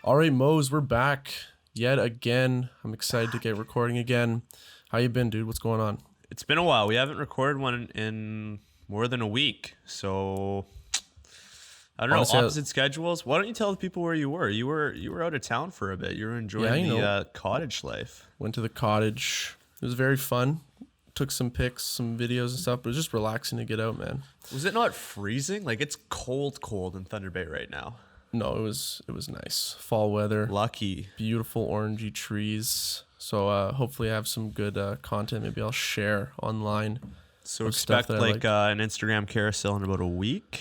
All right, Mose, we're back yet again. I'm excited to get recording again. How you been, dude? What's going on? It's been a while. We haven't recorded one in more than a week. So I don't Honestly, know, opposite schedules. Why don't you tell the people where you were? You were out of town for a bit. You were enjoying the cottage life. Went to the cottage. It was very fun. Took some pics, some videos and stuff. But it was just relaxing to get out, man. Was it not freezing? Like it's cold in Thunder Bay right now. No, it was nice. Fall weather. Lucky. Beautiful orangey trees. So hopefully I have some good content. Maybe I'll share online. So expect like an Instagram carousel in about a week.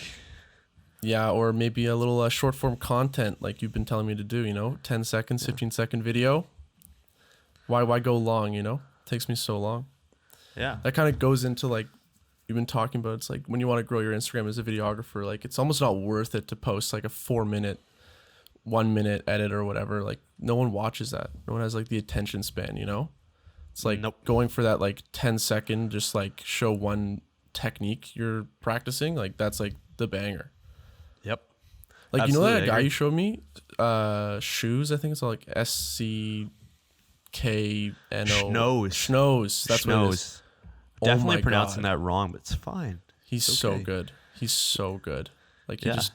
Yeah, or maybe a little short form content like you've been telling me to do, 10 seconds, 15-second video. Why go long, It takes me so long. Yeah. That kind of goes into like you've been talking about. It's like when you want to grow your Instagram as a videographer, like it's almost not worth it to post like a 4-minute, 1-minute edit or whatever. Like no one watches that. No one has like the attention span, It's like going for that like 10-second, just like show one technique you're practicing. Like that's like the banger. Yep. Like Absolutely, that guy you showed me, shoes. I think it's all like SCKNO. Schnoes. That's what it is. Definitely pronouncing that wrong, but it's fine. He's so good. He's so good. Like he just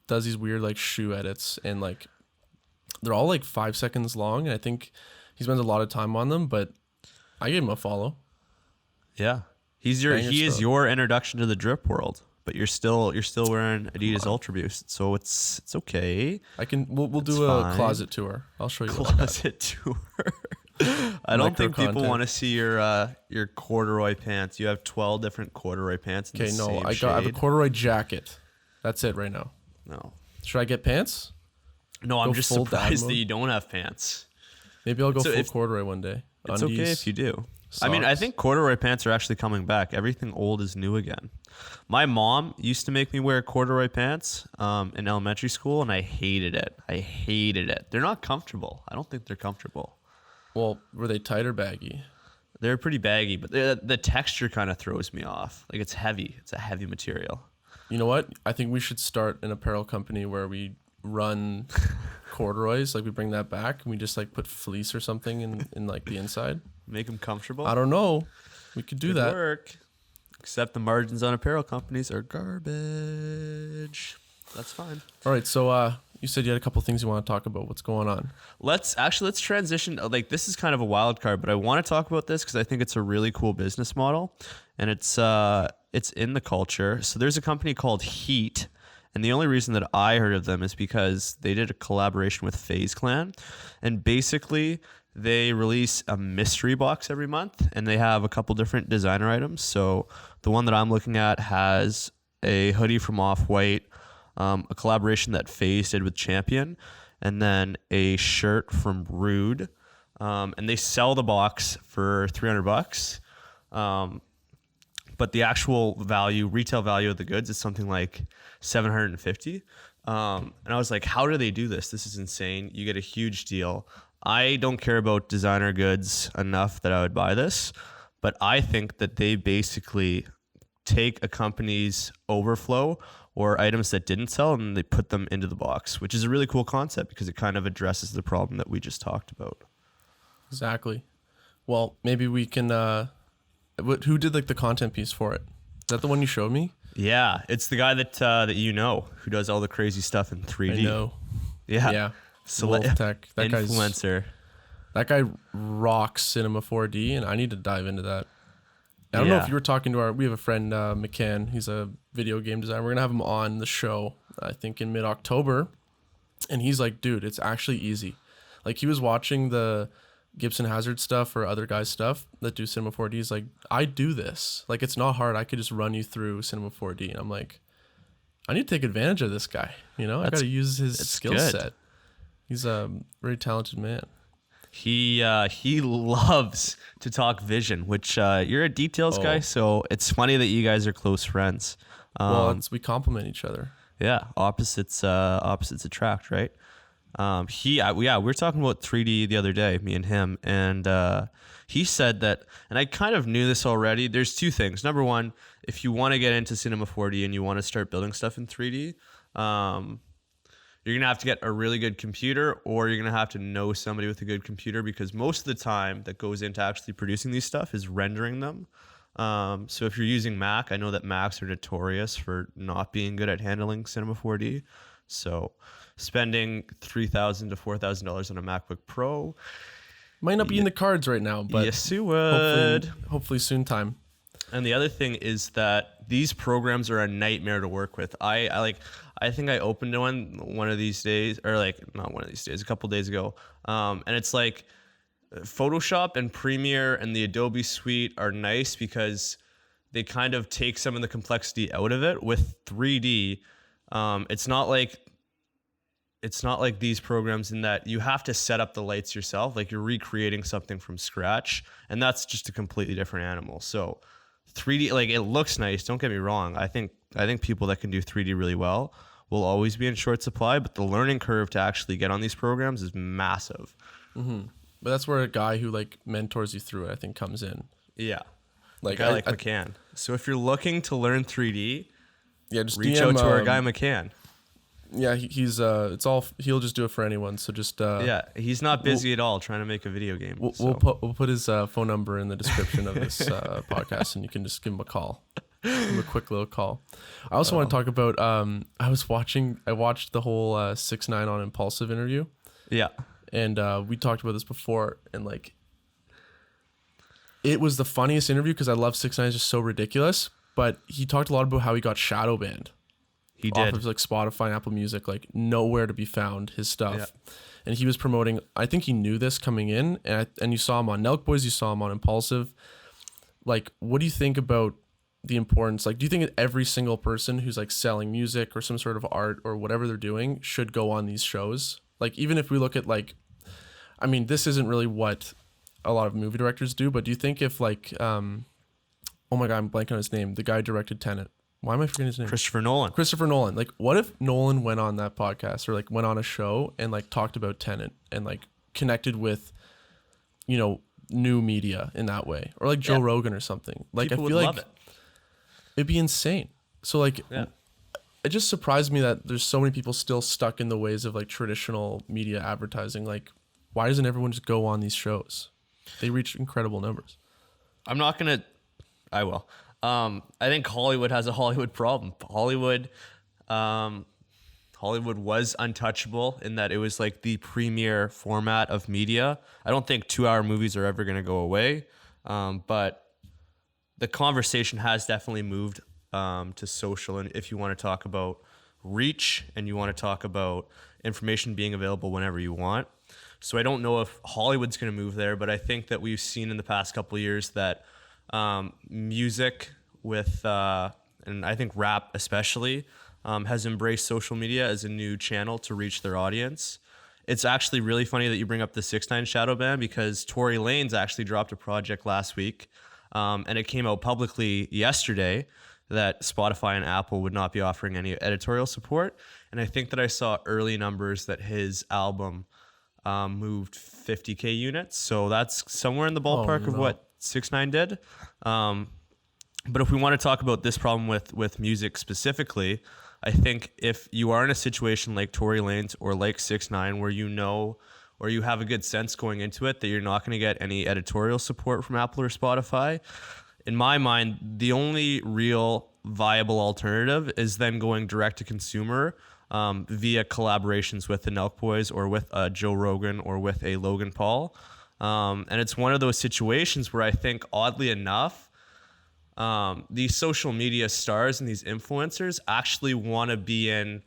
does these weird like shoe edits, and like they're all like 5 seconds long. And I think he spends a lot of time on them. But I gave him a follow. Yeah, he is your introduction to the drip world. But you're still wearing Adidas Ultra Boost, so it's okay. We'll do a closet tour. I'll show you closet tour. I don't think people want to see your corduroy pants. You have 12 different corduroy pants. Okay, no, I have a corduroy jacket. That's it right now. No, should I get pants? No, I'm just surprised that you don't have pants. Maybe I'll go full corduroy one day. It's okay if you do. Socks. I mean, I think corduroy pants are actually coming back. Everything old is new again. My mom used to make me wear corduroy pants in elementary school, and I hated it. They're not comfortable. I don't think they're comfortable. Well, were they tight or baggy? They're pretty baggy, but the texture kind of throws me off. Like it's heavy. It's a heavy material. You know what? I think we should start an apparel company where we run corduroys. Like we bring that back and we just like put fleece or something in like the inside. Make them comfortable. I don't know. We could do that. Work. Except the margins on apparel companies are garbage. That's fine. All right. So you said you had a couple things you want to talk about. What's going on? Let's transition. Like this is kind of a wild card, but I want to talk about this because I think it's a really cool business model, and it's in the culture. So there's a company called Heat, and the only reason that I heard of them is because they did a collaboration with FaZe Clan, and basically they release a mystery box every month, and they have a couple different designer items. So the one that I'm looking at has a hoodie from Off-White, a collaboration that FaZe did with Champion, and then a shirt from Rude. And they sell the box for $300. But the actual retail value of the goods is something like $750. And I was like, how do they do this? This is insane. You get a huge deal. I don't care about designer goods enough that I would buy this, but I think that they basically take a company's overflow or items that didn't sell and they put them into the box, which is a really cool concept because it kind of addresses the problem that we just talked about. Exactly. Well, maybe we can, who did like the content piece for it? Is that the one you showed me? Yeah. It's the guy that who does all the crazy stuff in 3D. I know. Yeah. Yeah. Tech. That influencer. That guy rocks Cinema 4D, and I need to dive into that. I don't know if you were talking to we have a friend, McCann. He's a video game designer. We're going to have him on the show, I think in mid-October. And he's like, dude, it's actually easy. Like he was watching the Gibson Hazard stuff or other guys' stuff that do Cinema 4D. He's like, I do this. Like it's not hard. I could just run you through Cinema 4D. And I'm like, I need to take advantage of this guy. I got to use his skill set. He's a very talented man. He loves to talk vision, which you're a details guy, so it's funny that you guys are close friends. We complement each other. Yeah, opposites attract, right? We were talking about 3D the other day, me and him, and he said that, and I kind of knew this already. There's two things. Number one, if you want to get into Cinema 4D and you want to start building stuff in 3D, you're gonna have to get a really good computer, or you're gonna have to know somebody with a good computer, because most of the time that goes into actually producing these stuff is rendering them. So if you're using Mac, I know that Macs are notorious for not being good at handling Cinema 4D. So spending $3,000 to $4,000 on a MacBook Pro might not be in the cards right now, but yes, you would. Hopefully soon time. And the other thing is that these programs are a nightmare to work with. I think I opened one of these days, or like not one of these days, a couple days ago. And it's like Photoshop and Premiere and the Adobe Suite are nice because they kind of take some of the complexity out of it. With 3D, it's not like these programs in that you have to set up the lights yourself, like you're recreating something from scratch, and that's just a completely different animal. So 3D, like, it looks nice, don't get me wrong. I think people that can do 3D really well will always be in short supply, but the learning curve to actually get on these programs is massive. Mm-hmm. But that's where a guy who like mentors you through it, I think, comes in. Yeah. Like a guy like McCann. So if you're looking to learn 3D, just reach DM, out to our guy McCann. Yeah, he'll just do it for anyone. So just he's not busy at all trying to make a video game. We'll put his phone number in the description of this podcast, and you can just give him a call. Give him a quick little call. I also want to talk about I watched the whole 6ix9ine on Impulsive interview. Yeah. And we talked about this before, and like it was the funniest interview because I love 6ix9ine, is just so ridiculous. But he talked a lot about how he got shadow banned. He did. Off of like Spotify and Apple Music, like nowhere to be found, his stuff. Yeah. And he was promoting, I think he knew this coming in, and you saw him on Nelk Boys, you saw him on Impulsive. Like, what do you think about the importance? Like, do you think that every single person who's like selling music or some sort of art or whatever they're doing should go on these shows? Like, even if we look at like, I mean, this isn't really what a lot of movie directors do, but do you think if like, oh my God, I'm blanking on his name, the guy who directed Tenet. Why am I forgetting his name? Christopher Nolan. Like, what if Nolan went on that podcast or like went on a show and like talked about Tenet and like connected with, you know, new media in that way, or like Joe Rogan or something? Like, people I feel would like love it. It'd be insane. So like, it just surprised me that there's so many people still stuck in the ways of like traditional media advertising. Like, why doesn't everyone just go on these shows? They reach incredible numbers. I will. I think Hollywood has a Hollywood problem. Hollywood was untouchable in that it was like the premier format of media. I don't think 2-hour movies are ever going to go away. But the conversation has definitely moved to social. And if you want to talk about reach and you want to talk about information being available whenever you want. So I don't know if Hollywood's going to move there, but I think that we've seen in the past couple of years that music with, and I think rap especially, has embraced social media as a new channel to reach their audience. It's actually really funny that you bring up the 6ix9ine shadow ban, because Tory Lanez actually dropped a project last week, and it came out publicly yesterday that Spotify and Apple would not be offering any editorial support. And I think that I saw early numbers that his album moved 50K units. So that's somewhere in the ballpark of what 6ix9ine did. But if we want to talk about this problem with music specifically, I think if you are in a situation like Tory Lanez or like 6ix9ine where you know or you have a good sense going into it that you're not going to get any editorial support from Apple or Spotify, in my mind, the only real viable alternative is then going direct to consumer via collaborations with the Nelk Boys or with Joe Rogan or with a Logan Paul. And it's one of those situations where I think, oddly enough, these social media stars and these influencers actually want to be in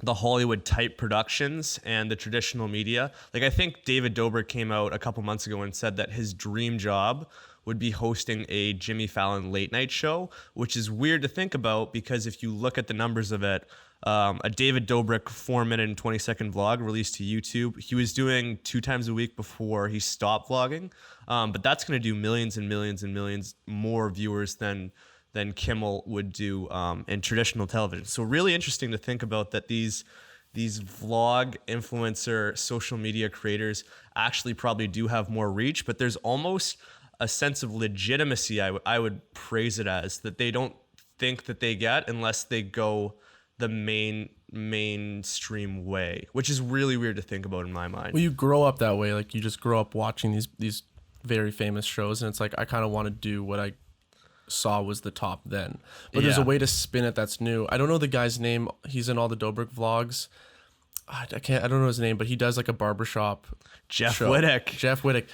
the Hollywood type productions and the traditional media. Like, I think David Dobrik came out a couple months ago and said that his dream job would be hosting a Jimmy Fallon late night show, which is weird to think about because if you look at the numbers of it, a David Dobrik 4-minute and 20-second vlog released to YouTube, he was doing 2 times a week before he stopped vlogging. But that's going to do millions and millions and millions more viewers than Kimmel would do in traditional television. So really interesting to think about that these vlog influencer social media creators actually probably do have more reach, but there's almost a sense of legitimacy, I would praise it as, that they don't think that they get unless they go the mainstream way, which is really weird to think about in my mind. Well, you grow up that way. Like you just grow up watching these very famous shows, and it's like I kind of want to do what I saw was the top then. But there's a way to spin it that's new. I don't know the guy's name. He's in all the Dobrik vlogs. I don't know his name, but he does like a barbershop Jeff show. Wittek.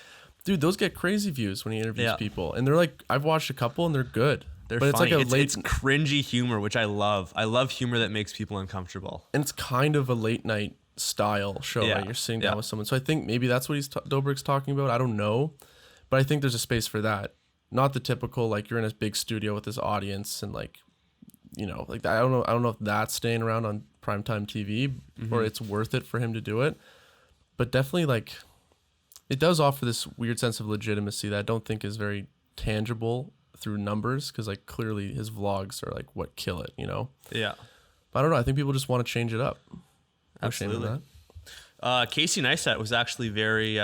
Dude, those get crazy views when he interviews people. And they're like, I've watched a couple and they're good. They're but funny. It's like it's cringy humor, which I love. I love humor that makes people uncomfortable. And it's kind of a late night style show, right? You're sitting down with someone. So I think maybe that's what Dobrik's talking about. I don't know. But I think there's a space for that. Not the typical, like you're in a big studio with this audience and like, you know, like I don't know if that's staying around on primetime TV or it's worth it for him to do it. But definitely like it does offer this weird sense of legitimacy that I don't think is very tangible through numbers, because like clearly his vlogs are like what kill it, you know? Yeah. But I don't know. I think people just want to change it up. No Absolutely. shame in that. Casey Neistat was actually very.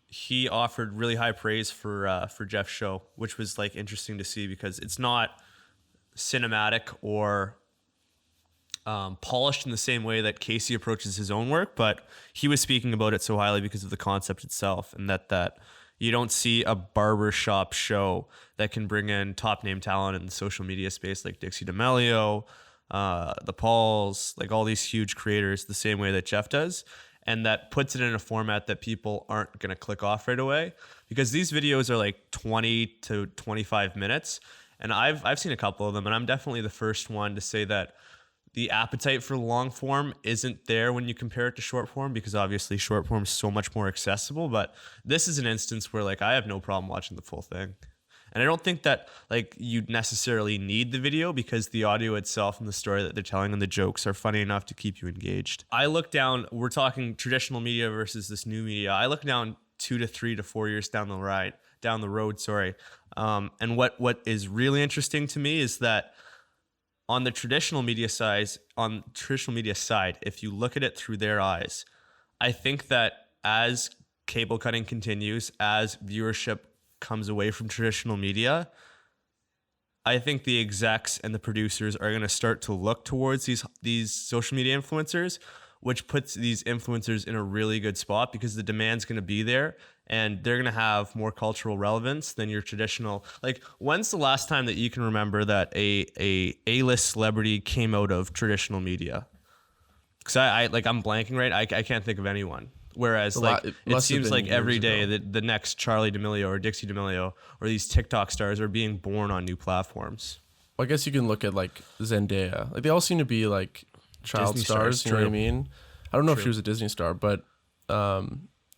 He offered really high praise for Jeff's show, which was like interesting to see because it's not cinematic or polished in the same way that Casey approaches his own work, but he was speaking about it so highly because of the concept itself, and that you don't see a barbershop show that can bring in top name talent in the social media space like Dixie D'Amelio, the Pauls, like all these huge creators the same way that Jeff does. And that puts it in a format that people aren't going to click off right away, because these videos are like 20 to 25 minutes. And I've seen a couple of them, and I'm definitely the first one to say that the appetite for long form isn't there when you compare it to short form, because obviously short form is so much more accessible. But this is an instance where like I have no problem watching the full thing. And I don't think that like you necessarily need the video, because the audio itself and the story that they're telling and the jokes are funny enough to keep you engaged. I look down, we're talking traditional media versus this new media. I look down 2 to 3 to 4 years down the road. And what is really interesting to me is that on the traditional media side, if you look at it through their eyes, I think that as cable cutting continues, as viewership comes away from traditional media, I think the execs and the producers are going to start to look towards these social media influencers, which puts these influencers in a really good spot because the demand's going to be there and they're going to have more cultural relevance than your traditional. Like, when's the last time that you can remember that a A-list celebrity came out of traditional media? Because I'm blanking, right? I can't think of anyone. Whereas it seems like every day that the next Charlie D'Amelio or Dixie D'Amelio or these TikTok stars are being born on new platforms. Well, I guess you can look at like Zendaya. Like they all seem to be like child Disney stars. You know what I mean? I don't know if she was a Disney star, but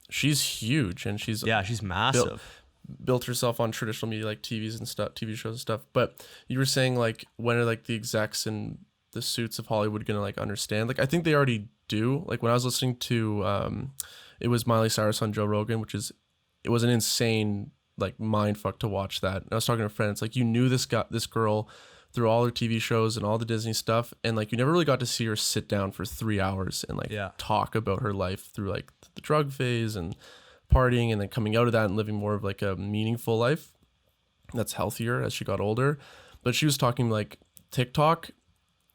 she's huge and she's massive. Built herself on traditional media like TV shows and stuff. But you were saying like when are like the execs and the suits of Hollywood gonna like understand? Like I think they already do. Like when I was listening to it was Miley Cyrus on Joe Rogan, it was an insane like mind fuck to watch that. And I was talking to a friend, it's like you knew this girl through all her TV shows and all the Disney stuff, and like you never really got to see her sit down for 3 hours and like talk about her life through like the drug phase and partying, and then coming out of that and living more of like a meaningful life that's healthier as she got older. But she was talking like TikTok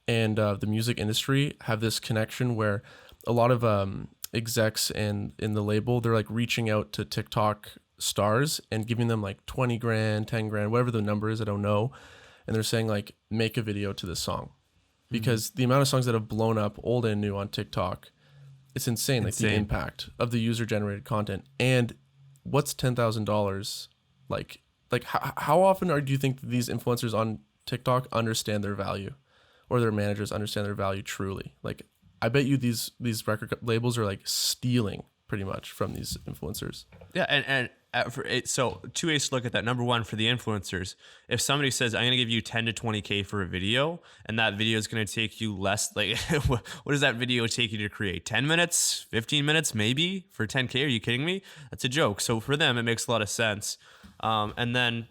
and the music industry have this connection where a lot of execs and in the label, they're like reaching out to TikTok stars and giving them like 20 grand, 10 grand, whatever the number is, I don't know. And they're saying like, make a video to this song, because the amount of songs that have blown up old and new on TikTok, it's insane. Like the impact of the user generated content. And what's $10,000? Like how often do you think these influencers on TikTok understand their value? Or their managers understand their value truly? Like, I bet you these record labels are like stealing pretty much from these influencers. Yeah, so two ways to look at that. Number one, for the influencers, if somebody says, I'm going to give you 10 to 20K for a video, and that video is going to take you less, like, what does that video take you to create? 10 minutes, 15 minutes, maybe for 10K? Are you kidding me? That's a joke. So for them, it makes a lot of sense. And then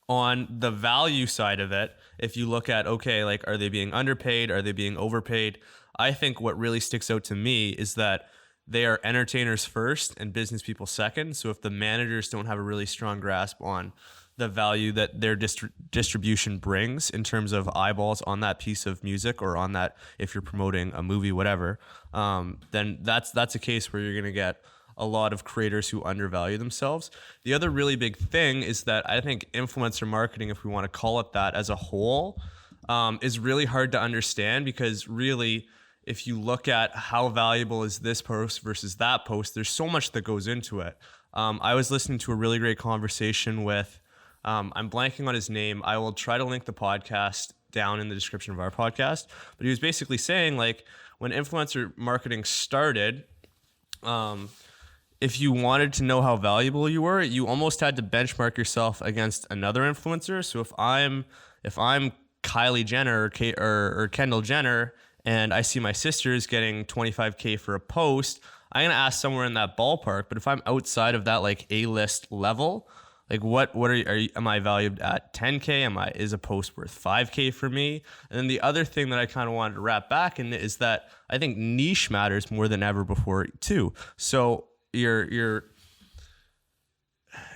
on the value side of it, if you look at, okay, like, are they being underpaid? Are they being overpaid? I think what really sticks out to me is that they are entertainers first and business people second. So if the managers don't have a really strong grasp on the value that their distribution brings in terms of eyeballs on that piece of music or on that, if you're promoting a movie, whatever, then that's a case where you're going to get a lot of creators who undervalue themselves. The other really big thing is that I think influencer marketing, if we want to call it that as a whole, is really hard to understand, because really, if you look at how valuable is this post versus that post, there's so much that goes into it. I was listening to a really great conversation with, I'm blanking on his name. I will try to link the podcast down in the description of our podcast. But he was basically saying, like, when influencer marketing started, if you wanted to know how valuable you were, you almost had to benchmark yourself against another influencer. So if I'm Kylie Jenner or Kendall Jenner, and I see my sister's getting 25K for a post, I'm gonna ask somewhere in that ballpark. But if I'm outside of that, like, A-list level, like, what am I valued at 10K? Is a post worth 5K for me? And then the other thing that I kind of wanted to wrap back in is that I think niche matters more than ever before too. So your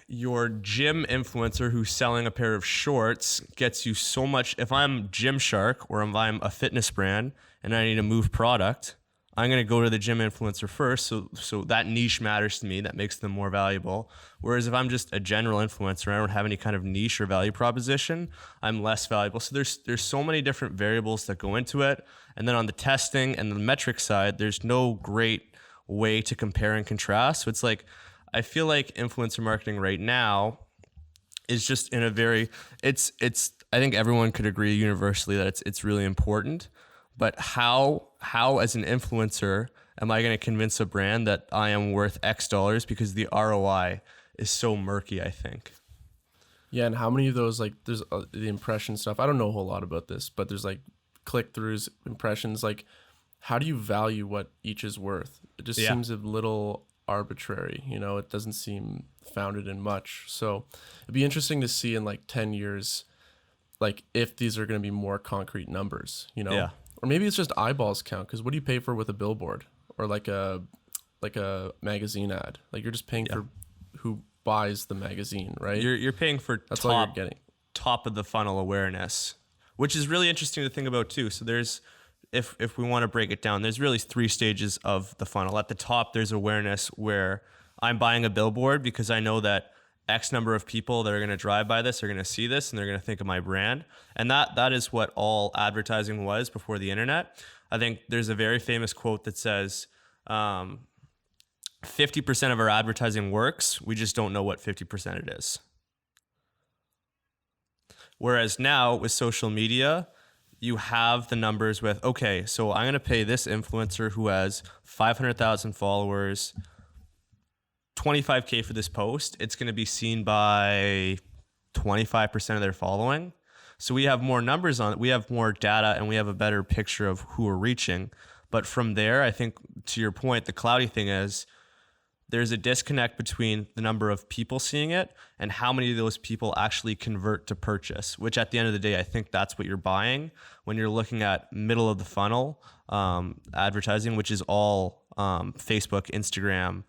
gym influencer who's selling a pair of shorts gets you so much. If I'm Gymshark, or if I'm a fitness brand and I need a Move product, I'm going to go to the gym influencer first. So that niche matters to me. That makes them more valuable. Whereas if I'm just a general influencer, I don't have any kind of niche or value proposition, I'm less valuable. So there's so many different variables that go into it. And then on the testing and the metric side, there's no great way to compare and contrast. So it's like, I feel like influencer marketing right now is just in a very, it's I think everyone could agree universally that it's really important. But how as an influencer am I going to convince a brand that I am worth X dollars, because the ROI is so murky, I think. Yeah, and how many of those, like, there's the impression stuff. I don't know a whole lot about this, but there's like click-throughs, impressions. Like, how do you value what each is worth? It just seems a little arbitrary, it doesn't seem founded in much. So it'd be interesting to see in like 10 years, like, if these are going to be more concrete numbers, Yeah. Or maybe it's just eyeballs count, because what do you pay for with a billboard or like a magazine ad? Like, you're just paying for who buys the magazine, right? You're paying for that's all you're getting. Top of the funnel awareness, which is really interesting to think about too. So there's, if we want to break it down, there's really 3 stages of the funnel. At the top, there's awareness, where I'm buying a billboard because I know that X number of people that are going to drive by this are going to see this and they're going to think of my brand. And that is what all advertising was before the internet. I think there's a very famous quote that says, 50% of our advertising works. We just don't know what 50% it is. Whereas now with social media, you have the numbers with, okay, so I'm going to pay this influencer who has 500,000 followers, 25K for this post. It's going to be seen by 25% of their following. So we have more numbers on it. We have more data, and we have a better picture of who we're reaching. But from there, I think, to your point, the cloudy thing is there's a disconnect between the number of people seeing it and how many of those people actually convert to purchase, which at the end of the day, I think that's what you're buying when you're looking at middle of the funnel advertising, which is all Facebook, Instagram,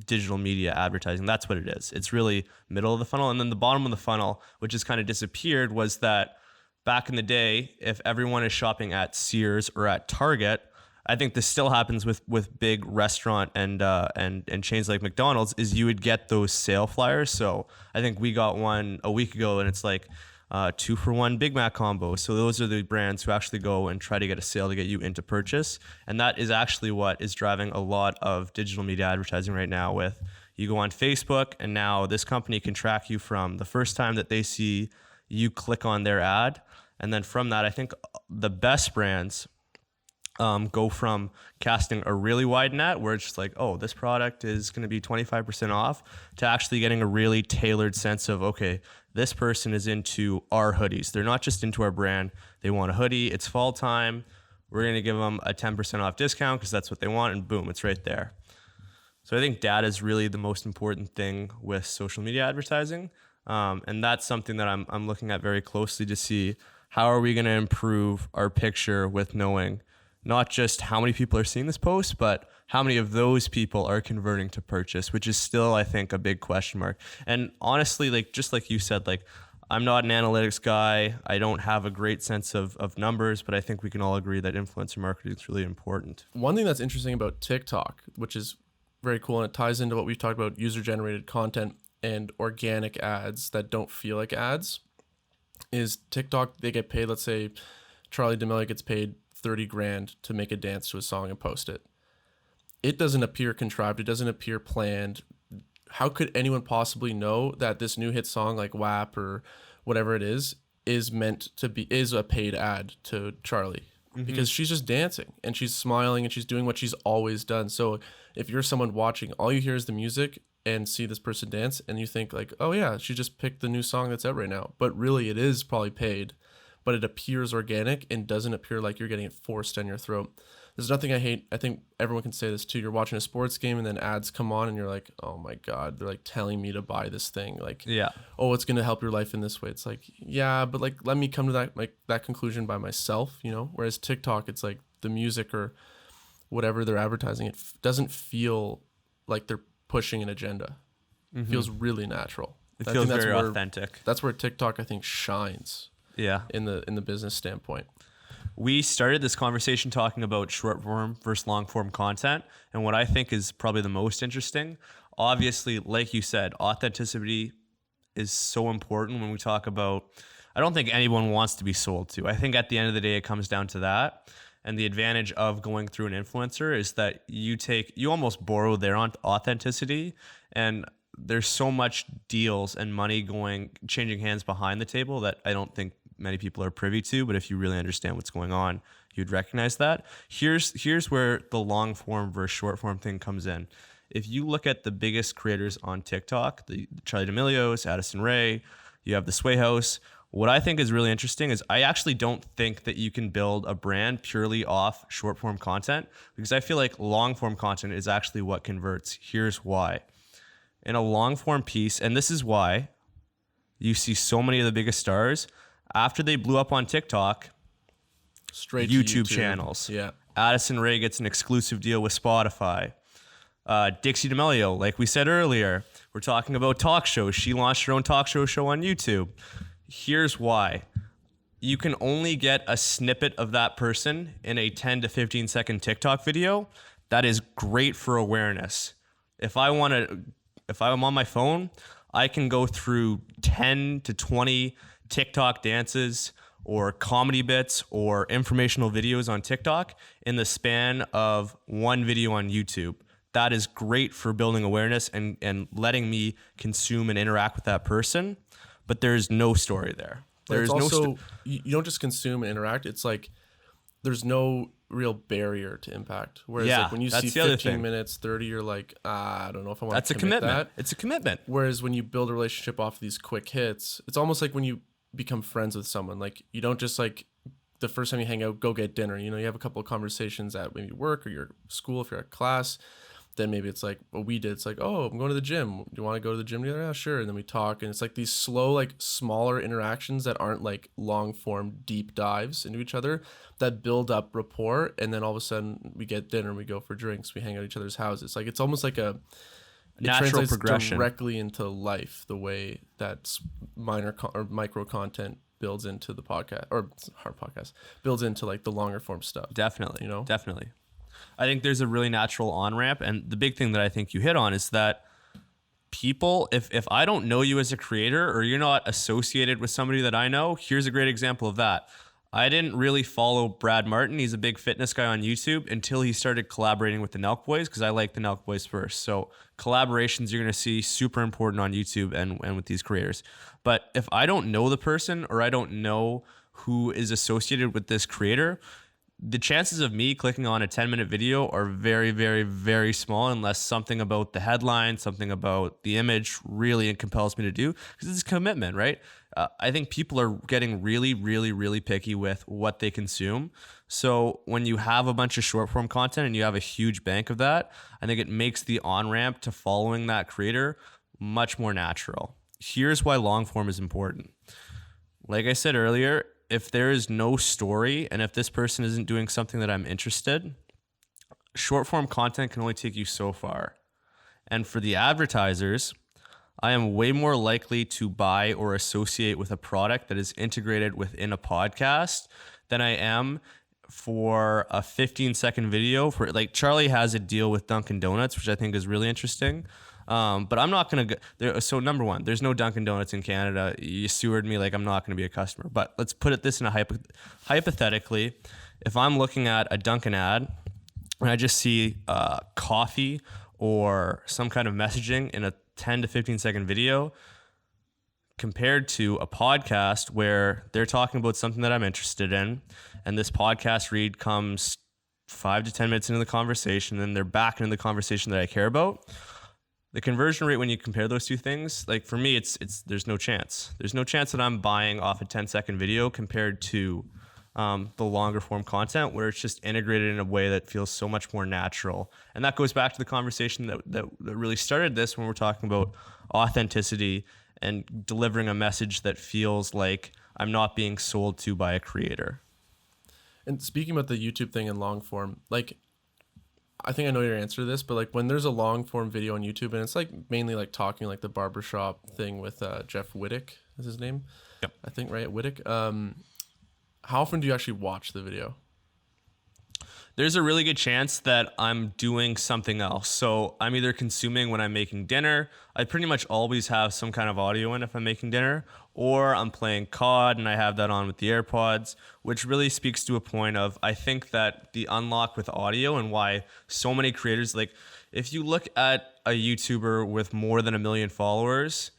digital media advertising. That's what it is. It's really middle of the funnel. And then the bottom of the funnel, which has kind of disappeared, was that back in the day, if everyone is shopping at Sears or at Target, I think this still happens with big restaurant and chains like McDonald's, is you would get those sale flyers. So I think we got one a week ago, and it's like 2-for-1 Big Mac combo. So those are the brands who actually go and try to get a sale to get you into purchase. And that is actually what is driving a lot of digital media advertising right now. With, you go on Facebook, and now this company can track you from the first time that they see you click on their ad. And then from that, I think the best brands go from casting a really wide net, where it's just like, oh, this product is going to be 25% off, to actually getting a really tailored sense of, okay, this person is into our hoodies. They're not just into our brand. They want a hoodie. It's fall time. We're going to give them a 10% off discount because that's what they want. And boom, it's right there. So I think data is really the most important thing with social media advertising. And that's something that I'm looking at very closely to see, how are we going to improve our picture with knowing not just how many people are seeing this post, but how many of those people are converting to purchase, which is still, I think, a big question mark. And honestly, like just like you said, like I'm not an analytics guy. I don't have a great sense of numbers, but I think we can all agree that influencer marketing is really important. One thing that's interesting about TikTok, which is very cool, and it ties into what we've talked about, user-generated content and organic ads that don't feel like ads, is TikTok, they get paid, let's say Charlie D'Amelio gets paid 30 grand to make a dance to a song and post it. It doesn't appear contrived. It doesn't appear planned. How could anyone possibly know that this new hit song like WAP or whatever it is meant to be, is a paid ad to Charlie? Because she's just dancing and she's smiling and she's doing what she's always done. So if you're someone watching, all you hear is the music and see this person dance and you think like, oh yeah, she just picked the new song that's out right now. But really it is probably paid, but it appears organic and doesn't appear like you're getting it forced down your throat. There's nothing I hate. I think everyone can say this too. You're watching a sports game and then ads come on and you're like, oh my God, they're like telling me to buy this thing. Like, Yeah. oh, it's going to help your life in this way. It's like, yeah, but like, let me come to that conclusion by myself, you know? Whereas TikTok, it's like the music or whatever they're advertising, it doesn't feel like they're pushing an agenda. It feels really natural. It feels very authentic. That's where TikTok, I think, shines. Yeah. In the business standpoint. We started this conversation talking about short form versus long form content. And what I think is probably the most interesting, obviously, like you said, authenticity is so important when we talk about, I don't think anyone wants to be sold to. I think at the end of the day, it comes down to that. And the advantage of going through an influencer is that you almost borrow their authenticity, and there's so much deals and money changing hands behind the table that I don't think many people are privy to, but if you really understand what's going on, you'd recognize that. Here's where the long form versus short form thing comes in. If you look at the biggest creators on TikTok, the Charli D'Amelio's, Addison Rae, you have the Sway House. What I think is really interesting is I actually don't think that you can build a brand purely off short form content, because I feel like long form content is actually what converts. Here's why. In a long form piece, and this is why you see so many of the biggest stars, after they blew up on TikTok, straight YouTube channels. Yeah. Addison Rae gets an exclusive deal with Spotify. Dixie D'Amelio, like we said earlier, we're talking about talk shows. She launched her own talk show on YouTube. Here's why. You can only get a snippet of that person in a 10 to 15 second TikTok video. That is great for awareness. If I'm on my phone, I can go through 10 to 20 TikTok dances or comedy bits or informational videos on TikTok in the span of one video on YouTube. That is great for building awareness and letting me consume and interact with that person, but there's no story there. There's also, you don't just consume and interact. It's like there's no real barrier to impact. Whereas like when you see 15 minutes, 30, you're like, I don't know if I want to commit that. It's a commitment. Whereas when you build a relationship off of these quick hits, it's almost like when you become friends with someone. Like you don't just like the first time you hang out, go get dinner. You know, you have a couple of conversations at maybe work or your school if you're at class. Then maybe it's like what we did. It's like, oh, I'm going to the gym. Do you want to go to the gym together? Yeah, sure. And then we talk. And it's like these slow, like smaller interactions that aren't like long form deep dives into each other that build up rapport. And then all of a sudden we get dinner, we go for drinks, we hang out at each other's houses. Like it's almost like a natural progression directly into life, the way that or micro content builds into the podcast or hard podcast builds into like the longer form stuff. Definitely. You know, definitely. I think there's a really natural on-ramp. And the big thing that I think you hit on is that people, if I don't know you as a creator or you're not associated with somebody that I know, here's a great example of that. I didn't really follow Brad Martin. He's a big fitness guy on YouTube until he started collaborating with the Nelk Boys, because I like the Nelk Boys first. So collaborations you're going to see super important on YouTube and with these creators. But if I don't know the person or I don't know who is associated with this creator, the chances of me clicking on a 10-minute video are very, very, very small unless something about the headline, something about the image really compels me to do, because it's a commitment, right? I think people are getting really, really, really picky with what they consume. So when you have a bunch of short form content and you have a huge bank of that, I think it makes the on-ramp to following that creator much more natural. Here's why long form is important. Like I said earlier, if there is no story and if this person isn't doing something that I'm interested, short form content can only take you so far. And for the advertisers, I am way more likely to buy or associate with a product that is integrated within a podcast than I am for a 15-second video. For like, Charlie has a deal with Dunkin' Donuts, which I think is really interesting. But I'm not going to go. So number one, there's no Dunkin' Donuts in Canada. You steward me like I'm not going to be a customer. But let's put it this in a hypothetically, if I'm looking at a Dunkin' ad and I just see coffee or some kind of messaging in a 10 to 15 second video compared to a podcast where they're talking about something that I'm interested in, and this podcast read comes 5 to 10 minutes into the conversation, and they're back into the conversation that I care about. The conversion rate when you compare those two things, like for me, it's there's no chance. There's no chance that I'm buying off a 10-second video compared to the longer form content where it's just integrated in a way that feels so much more natural. And that goes back to the conversation that really started this when we're talking about authenticity and delivering a message that feels like I'm not being sold to by a creator. And speaking about the YouTube thing in long form, like, I think I know your answer to this, but like when there's a long form video on YouTube and it's like mainly like talking like the barbershop thing with Jeff Wittick is his name. Yep. I think, right? Wittick. How often do you actually watch the video? There's a really good chance that I'm doing something else. So I'm either consuming when I'm making dinner. I pretty much always have some kind of audio in if I'm making dinner, or I'm playing COD and I have that on with the AirPods, which really speaks to a point of, I think that the unlock with audio and why so many creators, like if you look at a YouTuber with more than 1 million followers,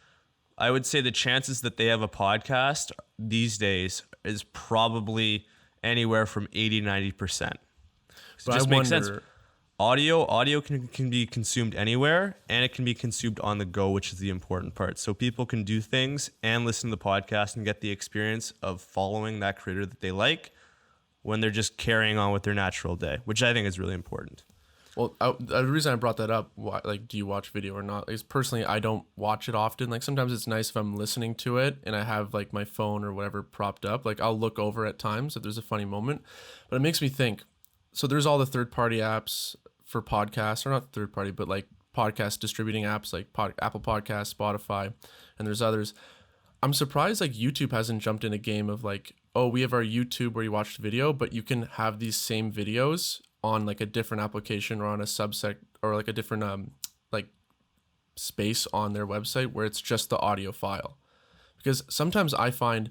I would say the chances that they have a podcast these days is probably anywhere from 80-90%. So it just makes sense. Audio can be consumed anywhere, and it can be consumed on the go, which is the important part. So people can do things and listen to the podcast and get the experience of following that creator that they like when they're just carrying on with their natural day, which I think is really important. Well, the reason I brought that up, like, do you watch video or not? Is personally, I don't watch it often. Like, sometimes it's nice if I'm listening to it and I have like my phone or whatever propped up. Like, I'll look over at times if there's a funny moment. But it makes me think. So there's all the third-party apps for podcasts, or not third-party, but like podcast distributing apps like Apple Podcasts, Spotify, and there's others. I'm surprised like YouTube hasn't jumped in a game of like, oh, we have our YouTube where you watch the video, but you can have these same videos on like a different application or on a subset or like a different like space on their website where it's just the audio file. Because sometimes I find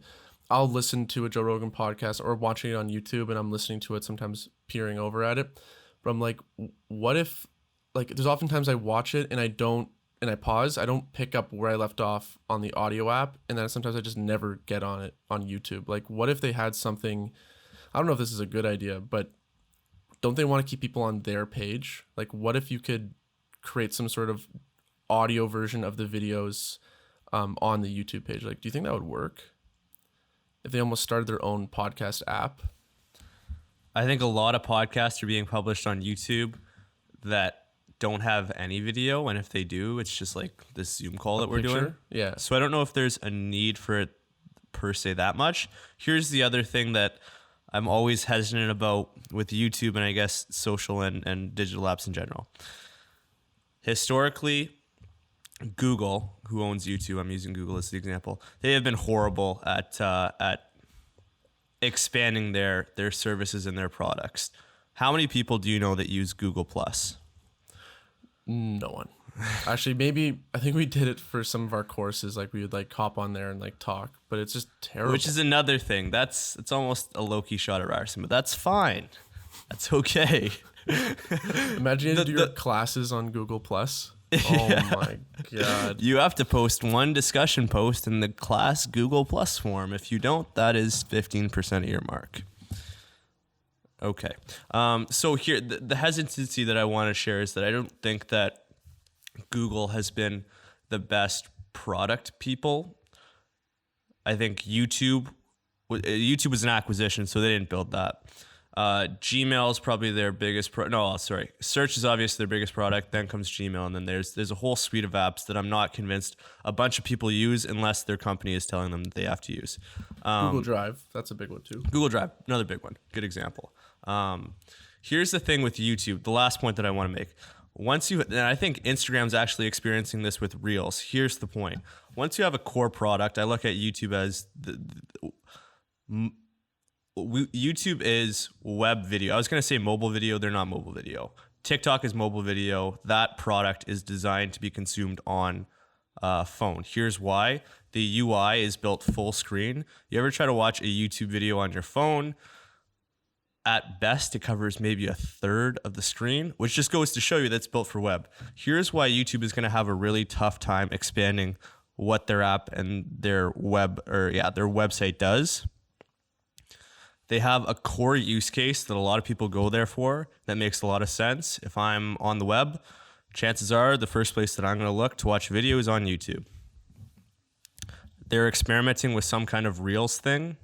I'll listen to a Joe Rogan podcast or watching it on YouTube and I'm listening to it, sometimes peering over at it. But I'm like, what if, like, there's oftentimes I watch it and I pause, I don't pick up where I left off on the audio app, and then sometimes I just never get on it on YouTube. Like, what if they had something, I don't know if this is a good idea, but don't they want to keep people on their page? Like, what if you could create some sort of audio version of the videos on the YouTube page? Like, do you think that would work? If they almost started their own podcast app? I think a lot of podcasts are being published on YouTube that don't have any video, and if they do, it's just like this Zoom call that we're doing. Yeah. So I don't know if there's a need for it per se that much. Here's the other thing that I'm always hesitant about with YouTube and I guess social and digital apps in general. Historically, Google, who owns YouTube, I'm using Google as the example, they have been horrible at expanding their services and their products. How many people do you know that use Google Plus? No one. Actually, maybe I think we did it for some of our courses. Like we would like hop on there and like talk, but it's just terrible. Which is another thing. It's almost a low-key shot at Ryerson, but that's fine. That's okay. Imagine you had to do your classes on Google Plus. Oh my God. You have to post one discussion post in the class Google Plus form. If you don't, that is 15% of your mark. Okay. So here, the hesitancy that I want to share is that I don't think that Google has been the best product people. I think YouTube was an acquisition, so they didn't build that. Gmail is probably their biggest search is obviously their biggest product, then comes Gmail, and then there's a whole suite of apps that I'm not convinced a bunch of people use unless their company is telling them that they have to use. Google Drive, that's a big one too. Google Drive, another big one. Good example. Here's the thing with YouTube, the last point that I want to make. And I think Instagram's actually experiencing this with Reels. Here's the point. Once you have a core product, I look at YouTube as YouTube is web video. I was going to say mobile video. They're not mobile video. TikTok is mobile video. That product is designed to be consumed on phone. Here's why. The UI is built full screen. You ever try to watch a YouTube video on your phone? At best, it covers maybe a third of the screen, which just goes to show you that's built for web. Here's why YouTube is going to have a really tough time expanding what their app and their website does. They have a core use case that a lot of people go there for that makes a lot of sense. If I'm on the web, chances are the first place that I'm going to look to watch video is on YouTube. They're experimenting with some kind of Reels thing.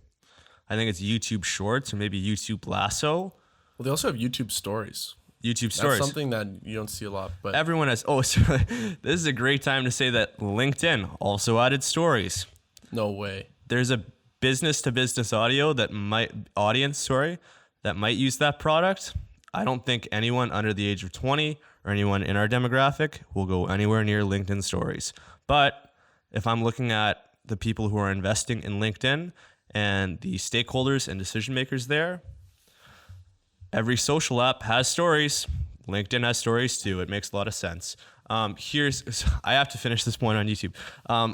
I think it's YouTube Shorts or maybe YouTube Lasso. Well, they also have YouTube Stories. YouTube Stories. That's something that you don't see a lot. But everyone has. This is a great time to say that LinkedIn also added stories. No way. There's a business-to-business audience that might use that product. I don't think anyone under the age of 20 or anyone in our demographic will go anywhere near LinkedIn Stories. But if I'm looking at the people who are investing in LinkedIn and the stakeholders and decision makers there, every social app has stories. LinkedIn has stories too. It makes a lot of sense. I have to finish this point on YouTube.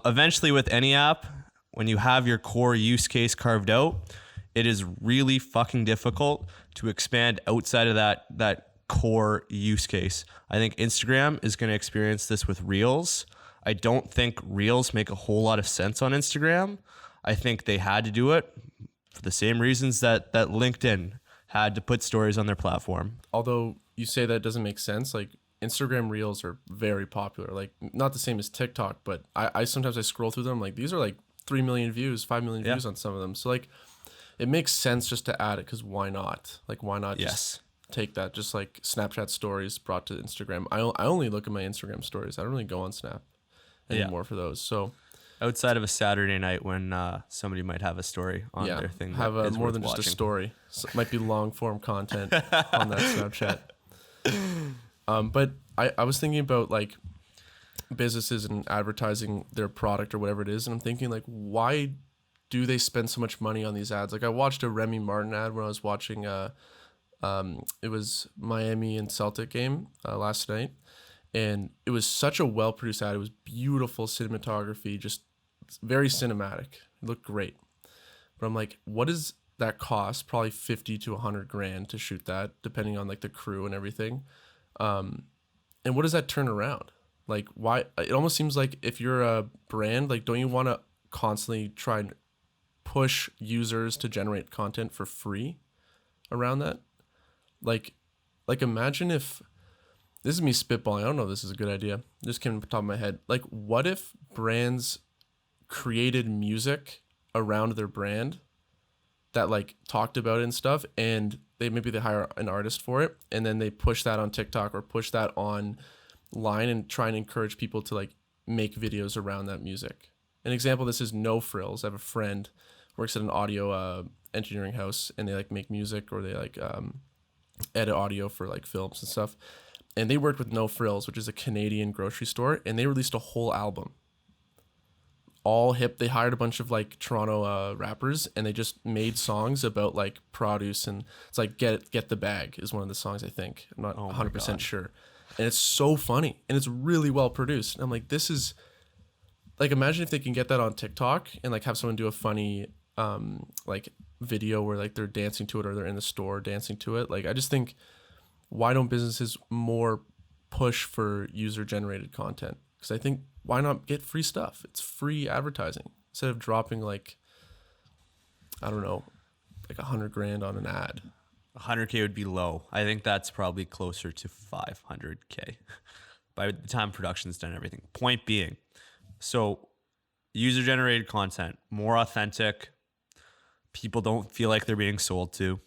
Eventually with any app, when you have your core use case carved out, it is really fucking difficult to expand outside of that core use case. I think Instagram is going to experience this with Reels. I don't think Reels make a whole lot of sense on Instagram. I think they had to do it for the same reasons that LinkedIn had to put stories on their platform. Although you say that doesn't make sense, like Instagram Reels are very popular. Like not the same as TikTok, but I sometimes scroll through them, like these are like 3 million views, 5 million views on some of them. So like it makes sense just to add it because why not? Like why not just take that? Just like Snapchat stories brought to Instagram. I only look at my Instagram stories. I don't really go on Snap anymore for those. So outside of a Saturday night when somebody might have a story on their thing. Have more than just a story. So it might be long form content on that Snapchat. But I was thinking about like businesses and advertising their product or whatever it is, and I'm thinking like, why do they spend so much money on these ads? Like I watched a Remy Martin ad when I was watching it was Miami and Celtic game last night, and it was such a well produced ad. It was beautiful cinematography, just very cinematic. It looked great. But I'm like, what does that cost? Probably 50 to 100 grand to shoot that, depending on like the crew and everything. And what does that turn around? Like why? It almost seems like if you're a brand, like don't you want to constantly try and push users to generate content for free around that? Like imagine if, this is me spitballing, I don't know if this is a good idea, this came to the top of my head. Like what if brands created music around their brand that like talked about it and stuff, and they hire an artist for it, and then they push that on TikTok or push that online and try and encourage people to like make videos around that music. An example of this is No Frills. I have a friend who works at an audio engineering house, and they like make music or they like edit audio for like films and stuff. And they worked with No Frills, which is a Canadian grocery store, and they released a whole album. All hip. They hired a bunch of like Toronto rappers, and they just made songs about like produce, and it's like Get the Bag is one of the songs, I think. I'm not 100% sure. And it's so funny, and it's really well produced. And I'm like, this is like, imagine if they can get that on TikTok and like have someone do a funny like video where like they're dancing to it, or they're in the store dancing to it. Like I just think, why don't businesses more push for user generated content? Because I think, why not get free stuff? It's free advertising instead of dropping like, I don't know, like 100 grand on an ad. 100K would be low. I think that's probably closer to 500K by the time production's done everything. Point being, so user generated content, more authentic. People don't feel like they're being sold to.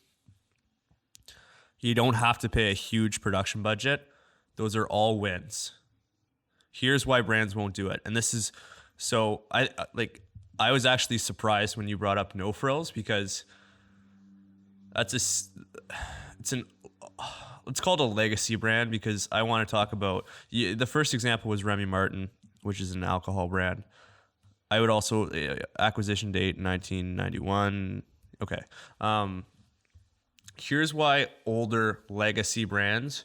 You don't have to pay a huge production budget. Those are all wins. Here's why brands won't do it. And this is, so I was actually surprised when you brought up No Frills, because let's call it a legacy brand, because I want to talk about, the first example was Remy Martin, which is an alcohol brand. I would also, acquisition date 1991. Okay. Here's why older legacy brands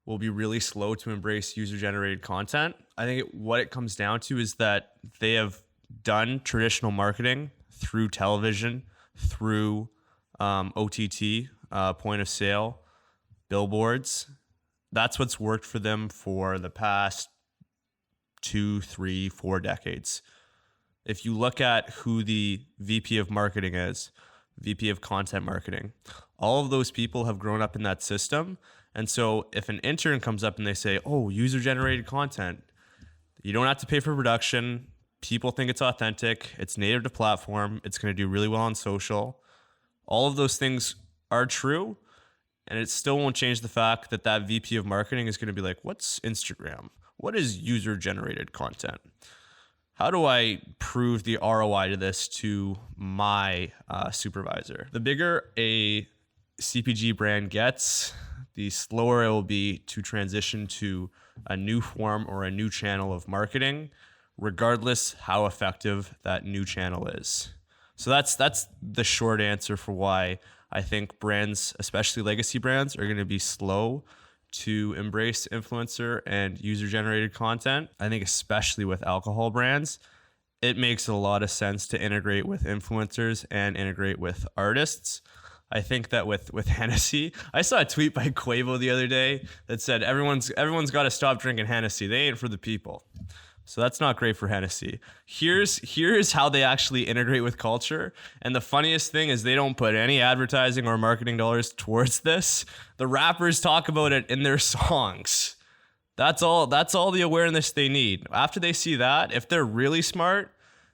will be really slow to embrace user-generated content. I think what it comes down to is that they have done traditional marketing through television, through OTT, point of sale, billboards. That's what's worked for them for the past 2, 3, 4 decades. If you look at who the VP of marketing is, VP of content marketing, all of those people have grown up in that system. And so if an intern comes up and they say, oh, user-generated content, you don't have to pay for production. People think it's authentic. It's native to platform. It's going to do really well on social. All of those things are true. And it still won't change the fact that that VP of marketing is going to be like, what's Instagram? What is user-generated content? How do I prove the ROI to this to my supervisor? The bigger a CPG brand gets, the slower it will be to transition to a new form or a new channel of marketing, regardless how effective that new channel is. So that's the short answer for why I think brands, especially legacy brands, are going to be slow to embrace influencer and user-generated content. I think especially with alcohol brands, it makes a lot of sense to integrate with influencers and integrate with artists. I think that with Hennessy, I saw a tweet by Quavo the other day that said everyone's got to stop drinking Hennessy. They ain't for the people. So that's not great for Hennessy. Here's how they actually integrate with culture. And the funniest thing is they don't put any advertising or marketing dollars towards this. The rappers talk about it in their songs. That's all the awareness they need. After they see that, if they're really smart,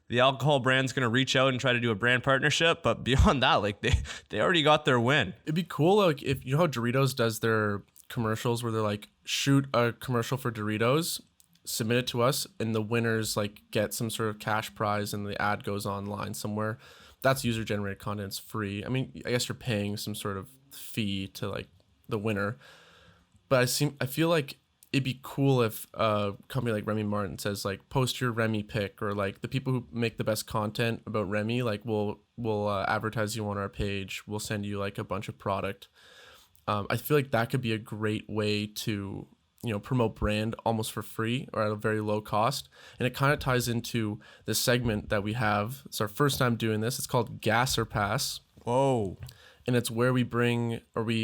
the alcohol brand's going to reach out and try to do a brand partnership. But beyond that, like they already got their win. It'd be cool, like, if you know how Doritos does their commercials where they're like, shoot a commercial for Doritos, submit it to us, and the winners like get some sort of cash prize and the ad goes online somewhere. That's user generated content. It's free. I mean, I guess you're paying some sort of fee to like the winner. But I feel like it'd be cool if a company like Remy Martin says like, post your Remy pick, or like the people who make the best content about Remy, like we'll advertise you on our page. We'll send you like a bunch of product. I feel like that could be a great way to, you know, promote brand almost for free or at a very low cost. And it kind of ties into this segment that we have. It's our first time doing this. It's called Gas or Pass. Whoa. And it's where we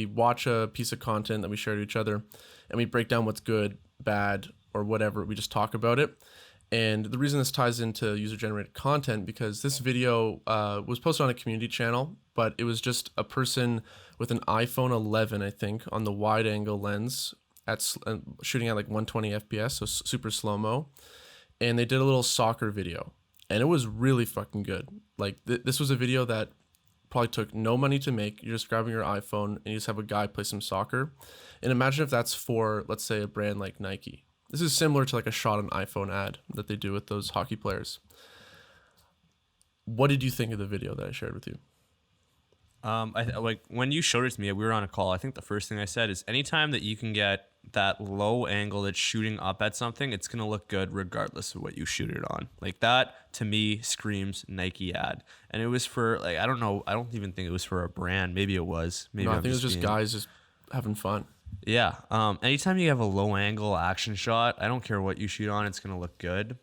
watch a piece of content that we share to each other, and we break down what's good, bad, or whatever. We just talk about it. And the reason this ties into user-generated content, because this video was posted on a community channel, but it was just a person with an iPhone 11, I think, on the wide-angle lens, shooting at like 120 FPS, so super slow-mo. And they did a little soccer video, and it was really fucking good. Like, this was a video that probably took no money to make. You're just grabbing your iPhone and you just have a guy play some soccer. And imagine if that's for, let's say, a brand like Nike. This is similar to like a shot on iPhone ad that they do with those hockey players. What did you think of the video that I shared with you? Like when you showed it to me, we were on a call. I think the first thing I said is anytime that you can get that low angle that's shooting up at something, it's going to look good regardless of what you shoot it on. Like that to me screams Nike ad. And it was for like, I don't know. I don't even think it was for a brand. Maybe it was. Maybe no, I think it was just guys just having fun. Yeah. Anytime you have a low angle action shot, I don't care what you shoot on, it's going to look good.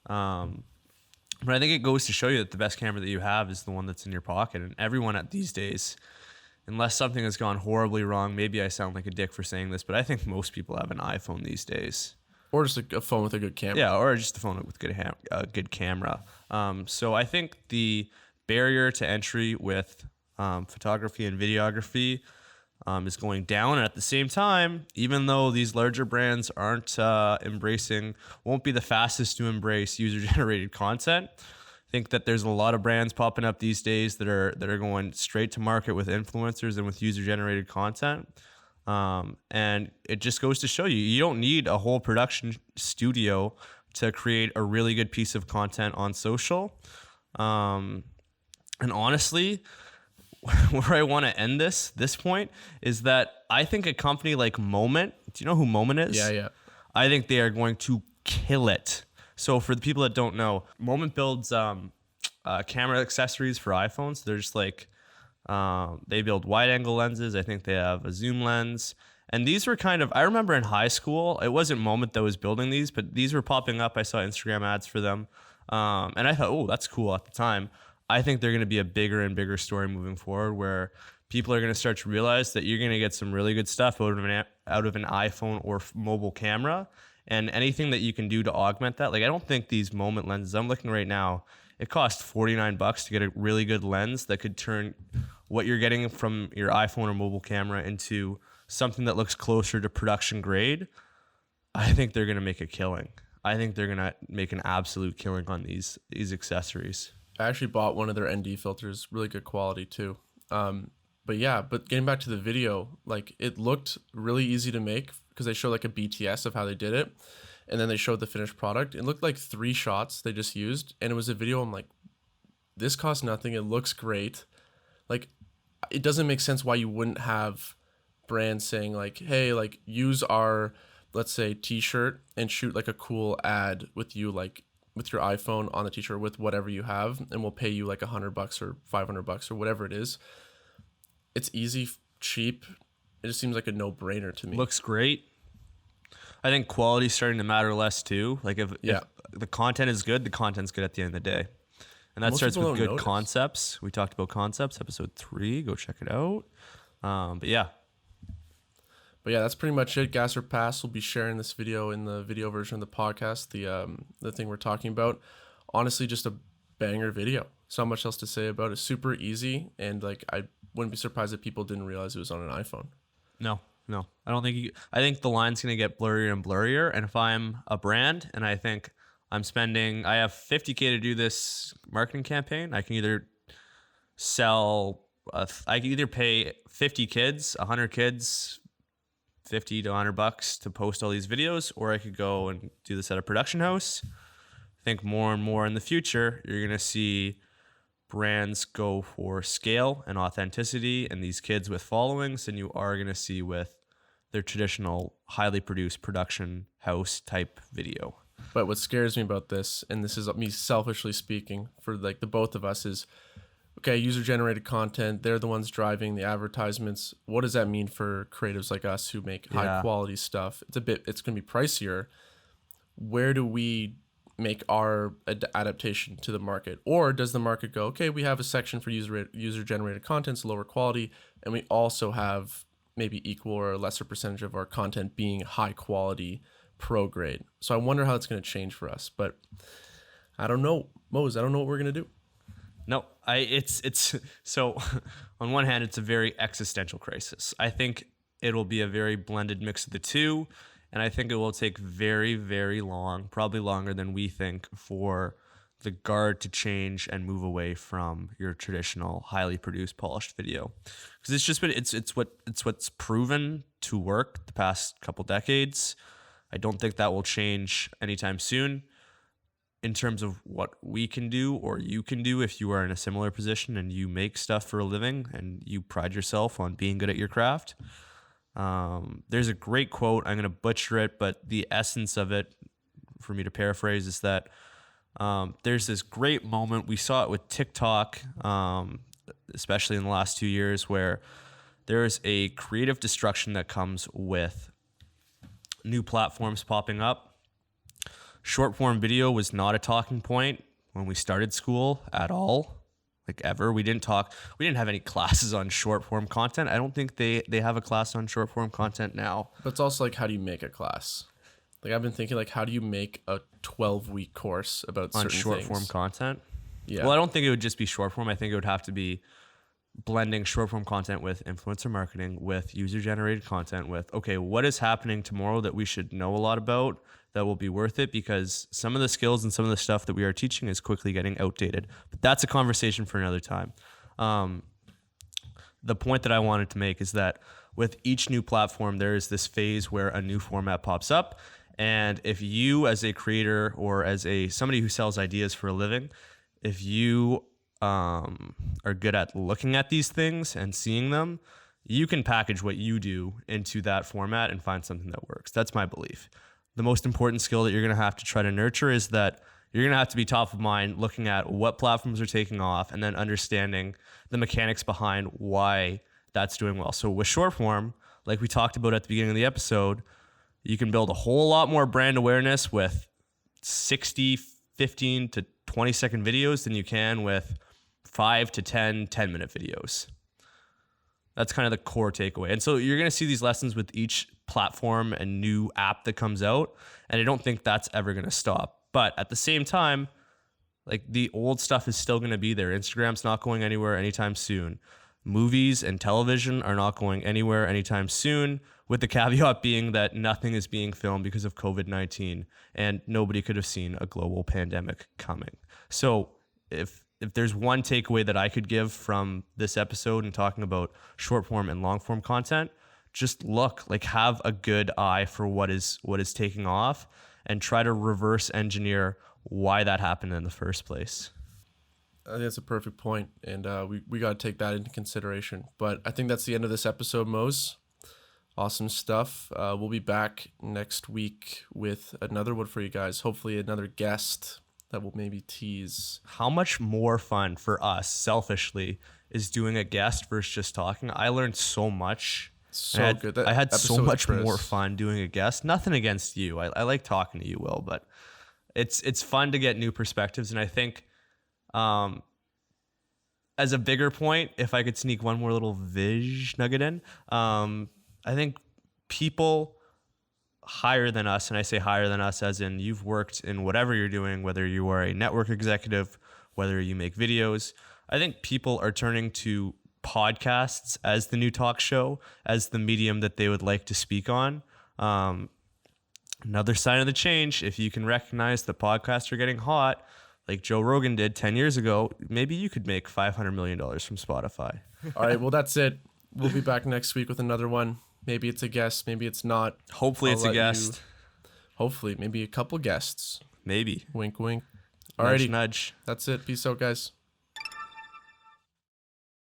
But I think it goes to show you that the best camera that you have is the one that's in your pocket. And everyone at these days, unless something has gone horribly wrong, maybe I sound like a dick for saying this, but I think most people have an iPhone these days. Or just a phone with a good camera. Yeah, or just a phone with good camera. So I think the barrier to entry with photography and videography is going down. And at the same time, even though these larger brands won't be the fastest to embrace user-generated content, think that there's a lot of brands popping up these days that are going straight to market with influencers and with user generated content. And it just goes to show you don't need a whole production studio to create a really good piece of content on social. And honestly, where I want to end this point is that I think a company like Moment, do you know who Moment is? Yeah. I think they are going to kill it. So for the people that don't know, Moment builds camera accessories for iPhones. They're just like, they build wide angle lenses. I think they have a zoom lens. And these were kind of, I remember in high school, it wasn't Moment that was building these, but these were popping up. I saw Instagram ads for them. And I thought, oh, that's cool at the time. I think they're going to be a bigger and bigger story moving forward, where people are going to start to realize that you're going to get some really good stuff out of an iPhone or mobile camera, and anything that you can do to augment that. Like, I don't think these Moment lenses, I'm looking right now, it costs $49 to get a really good lens that could turn what you're getting from your iPhone or mobile camera into something that looks closer to production grade. I think they're going to make a killing. I think they're going to make an absolute killing on these accessories. I actually bought one of their ND filters, really good quality too. But getting back to the video, like, it looked really easy to make because they showed like a BTS of how they did it. And then they showed the finished product. It looked like 3 shots they just used. And it was a video. I'm like, this costs nothing. It looks great. Like, it doesn't make sense why you wouldn't have brands saying like, hey, like, use our, let's say, t-shirt and shoot like a cool ad with you, like, with your iPhone on the t-shirt with whatever you have, and we'll pay you like $100 or $500 or whatever it is. It's easy, cheap. It just seems like a no-brainer to me. Looks great. I think quality's starting to matter less too. Like, if the content is good, the content's good at the end of the day. And that starts with good concepts. We talked about concepts, episode 3. Go check it out. But yeah, that's pretty much it. Gas or Pass will be sharing this video in the video version of the podcast, the thing we're talking about. Honestly, just a banger video. So much else to say about it. Super easy, and like, I wouldn't be surprised if people didn't realize it was on an iPhone. No. I don't think I think the line's going to get blurrier and blurrier. And if I'm a brand and I think I have $50K to do this marketing campaign, I can either pay 50 kids, 100 kids, $50 to $100 to post all these videos, or I could go and do this at a production house. I think more and more in the future, you're going to see brands go for scale and authenticity and these kids with followings than you are going to see with their traditional highly produced production house type video. But what scares me about this, and this is me selfishly speaking for like the both of us, is okay, user generated content, they're the ones driving the advertisements. What does that mean for creatives like us who make high quality stuff? It's going to be pricier. Where do we make our adaptation to the market? Or does the market go, okay, we have a section for user generated content, it's lower quality, and we also have maybe equal or a lesser percentage of our content being high quality pro grade. So I wonder how it's going to change for us, but I don't know. Mose, I don't know what we're going to do. No, it's so on one hand, it's a very existential crisis. I think it'll be a very blended mix of the two. And I think it will take very, very long, probably longer than we think, for the guard to change and move away from your traditional, highly produced, polished video. Because it's just been it's what's proven to work the past couple decades. I don't think that will change anytime soon. In terms of what we can do or you can do if you are in a similar position and you make stuff for a living and you pride yourself on being good at your craft. There's a great quote. I'm going to butcher it, but the essence of it, for me to paraphrase, is that there's this great moment. We saw it with TikTok, especially in the last 2 years, where there's a creative destruction that comes with new platforms popping up. Short form video was not a talking point when we started school at all. Like, ever. We didn't have any classes on short form content. I don't think they have a class on short form content now. But it's also like, how do you make a class? Like, I've been thinking, like, how do you make a 12-week course about certain things? On short form content? Yeah. Well, I don't think it would just be short form. I think it would have to be blending short form content with influencer marketing, with user generated content, with, okay, what is happening tomorrow that we should know a lot about that will be worth it, because some of the skills and some of the stuff that we are teaching is quickly getting outdated. But that's a conversation for another time. The point that I wanted to make is that with each new platform, there is this phase where a new format pops up. And if you, as a creator or as somebody who sells ideas for a living, if you are good at looking at these things and seeing them, you can package what you do into that format and find something that works. That's my belief. The most important skill that you're going to have to try to nurture is that you're going to have to be top of mind looking at what platforms are taking off and then understanding the mechanics behind why that's doing well. So with short form, like we talked about at the beginning of the episode, you can build a whole lot more brand awareness with 60, 15 to 20-second videos than you can with 5 to 10-minute videos. That's kind of the core takeaway. And so you're going to see these lessons with each platform and new app that comes out. And I don't think that's ever going to stop. But at the same time, like, the old stuff is still going to be there. Instagram's not going anywhere anytime soon. Movies and television are not going anywhere anytime soon, with the caveat being that nothing is being filmed because of COVID-19 and nobody could have seen a global pandemic coming. So if there's one takeaway that I could give from this episode and talking about short form and long form content, just have a good eye for what is taking off and try to reverse engineer why that happened in the first place. I think that's a perfect point, and we got to take that into consideration. But I think that's the end of this episode, Mose. Awesome stuff. We'll be back next week with another one for you guys. Hopefully another guest that will maybe tease. How much more fun for us, selfishly, is doing a guest versus just talking? I learned so much. Good. I had so much more fun doing a guest. Nothing against you. I like talking to you, Will, but it's fun to get new perspectives. And I think as a bigger point, if I could sneak one more little nugget in, I think people higher than us, and I say higher than us as in you've worked in whatever you're doing, whether you are a network executive, whether you make videos, I think people are turning to podcasts as the new talk show, as the medium that they would like to speak on. Another sign of the change, if you can recognize that podcasts are getting hot, like Joe Rogan did 10 years ago, maybe you could make $500 million from Spotify. All right, well, that's it. We'll be back next week with another one. Maybe it's a guest, maybe it's not. Hopefully it's a guest. Hopefully, maybe a couple guests. Maybe. Wink, wink. Nudge, Alrighty, nudge. that's it. Peace out, guys.